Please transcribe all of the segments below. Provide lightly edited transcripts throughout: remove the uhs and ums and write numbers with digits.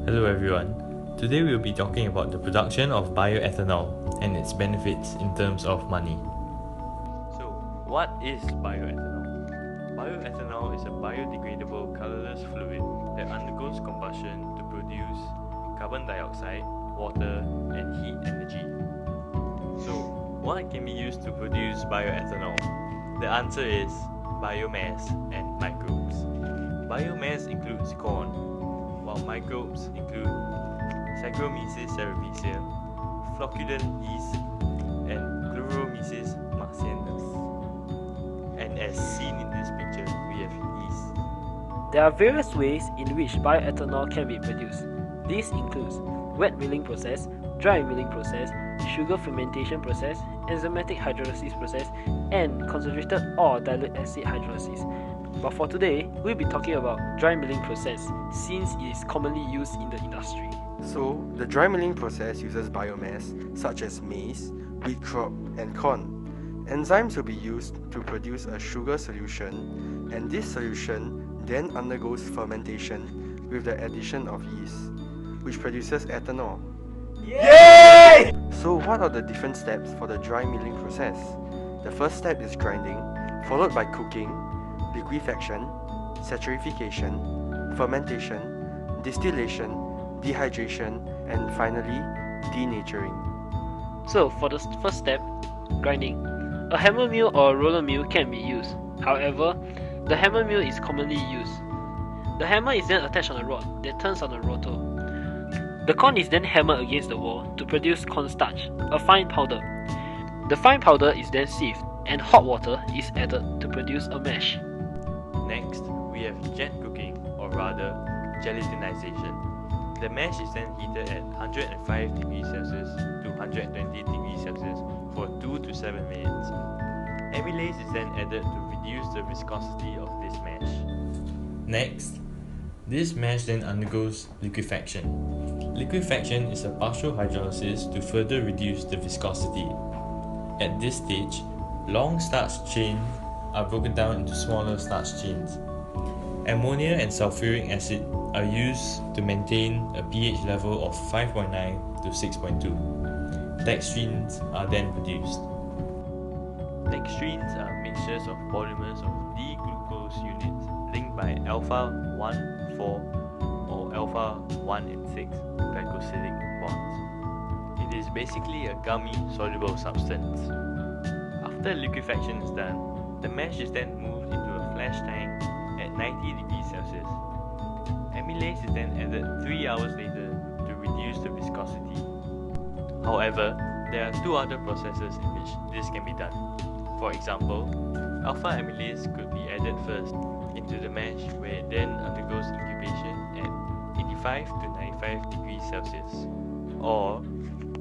Hello everyone. Today we'll be talking about the production of bioethanol and its benefits in terms of money. So, what is bioethanol? Bioethanol is a biodegradable colorless fluid that undergoes combustion to produce carbon dioxide, water, and heat energy. So, what can be used to produce bioethanol? The answer is biomass and microbes. Biomass includes corn, while microbes include Saccharomyces cerevisiae, flocculent yeast, and Chloromyces marcianus. And as seen in this picture, we have yeast. There are various ways in which bioethanol can be produced. This includes wet milling process, dry milling process, sugar fermentation process, enzymatic hydrolysis process, and concentrated or dilute acid hydrolysis. But for today, we'll be talking about dry milling process since it is commonly used in the industry. So, the dry milling process uses biomass such as maize, wheat crop, and corn. Enzymes will be used to produce a sugar solution, and this solution then undergoes fermentation with the addition of yeast, which produces ethanol. Yay! So, what are the different steps for the dry milling process? The first step is grinding, followed by cooking, liquefaction, saccharification, fermentation, distillation, dehydration, and finally, denaturing. So for the first step, grinding, a hammer mill or a roller mill can be used. However, the hammer mill is commonly used. The hammer is then attached on a rod that turns on a rotor. The corn is then hammered against the wall to produce cornstarch, a fine powder. The fine powder is then sieved, and hot water is added to produce a mash. Next, we have jet cooking, or rather, gelatinization. The mash is then heated at 105 degrees Celsius to 120 degrees Celsius for 2 to 7 minutes. Amylase is then added to reduce the viscosity of this mash. Next, this mash then undergoes liquefaction. Liquefaction is a partial hydrolysis to further reduce the viscosity. At this stage, long starch chains are broken down into smaller starch chains. Ammonia and sulfuric acid are used to maintain a pH level of 5.9 to 6.2. Dextrins are then produced. Dextrins are mixtures of polymers of D-glucose units linked by alpha 1, 4 or alpha 1 and 6 glycosidic bonds. It is basically a gummy soluble substance. After liquefaction is done, the mash is then moved into a flash tank at 90 degrees Celsius. Amylase is then added 3 hours later to reduce the viscosity. However, there are two other processes in which this can be done. For example, alpha amylase could be added first into the mash where it then undergoes incubation at 85 to 95 degrees Celsius. Or,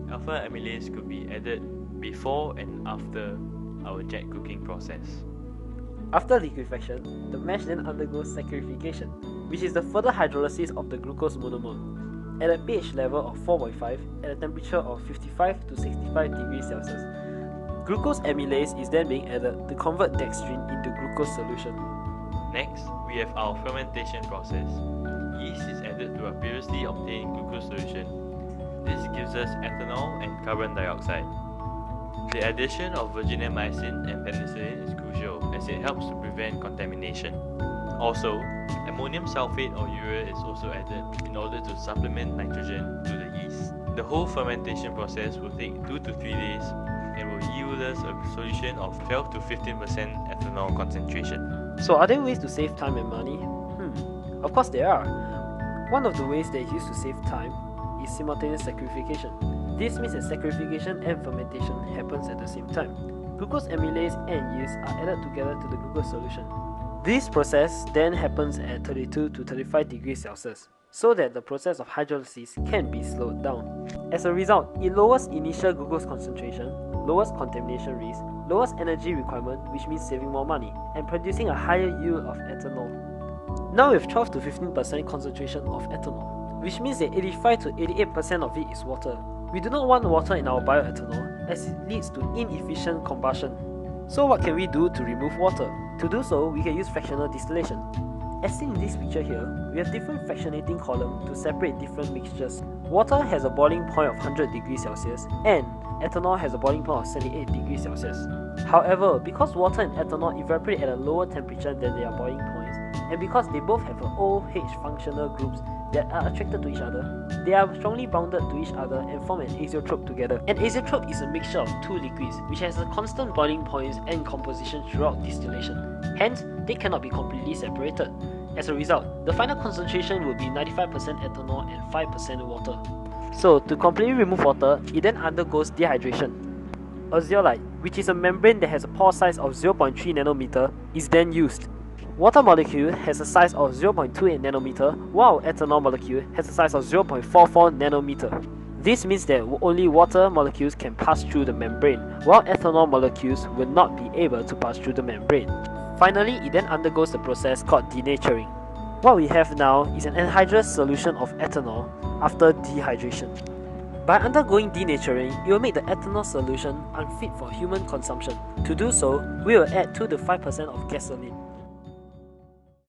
alpha amylase could be added before and after our jet cooking process. After liquefaction, the mash then undergoes saccharification, which is the further hydrolysis of the glucose monomer, at a pH level of 4.5 at a temperature of 55 to 65 degrees Celsius. Glucose amylase is then being added to convert dextrin into glucose solution. Next, we have our fermentation process. Yeast is added to a previously obtained glucose solution. This gives us ethanol and carbon dioxide. The addition of virginomycin and penicillin is crucial as it helps to prevent contamination. Also, ammonium sulfate or urea is also added in order to supplement nitrogen to the yeast. The whole fermentation process will take 2 to 3 days and will yield us a solution of 12 to 15% ethanol concentration. So are there ways to save time and money? Of course there are. One of the ways that is used to save time is simultaneous saccharification. This means that saccharification and fermentation happens at the same time. Glucose amylase and yeast are added together to the glucose solution. This process then happens at 32 to 35 degrees Celsius, so that the process of hydrolysis can be slowed down. As a result, it lowers initial glucose concentration, lowers contamination risk, lowers energy requirement, which means saving more money, and producing a higher yield of ethanol. Now with 12 to 15% concentration of ethanol, which means that 85 to 88% of it is water. We do not want water in our bioethanol as it leads to inefficient combustion. So what can we do to remove water? To do so, we can use fractional distillation. As seen in this picture here, we have different fractionating columns to separate different mixtures. Water has a boiling point of 100 degrees Celsius and ethanol has a boiling point of 78 degrees Celsius. However, because water and ethanol evaporate at a lower temperature than their boiling points, and because they both have OH functional groups that are attracted to each other, they are strongly bounded to each other and form an azeotrope together. An azeotrope is a mixture of two liquids which has a constant boiling points and composition throughout distillation. Hence, they cannot be completely separated. As a result, the final concentration will be 95% ethanol and 5% water. So, to completely remove water, it then undergoes dehydration. A zeolite, which is a membrane that has a pore size of 0.3 nanometer, is then used. Water molecule has a size of 0.28 nanometer, while ethanol molecule has a size of 0.44 nanometer. This means that only water molecules can pass through the membrane, while ethanol molecules will not be able to pass through the membrane. Finally, it then undergoes the process called denaturing. What we have now is an anhydrous solution of ethanol after dehydration. By undergoing denaturing, it will make the ethanol solution unfit for human consumption. To do so, we will add 2 to 5% of gasoline.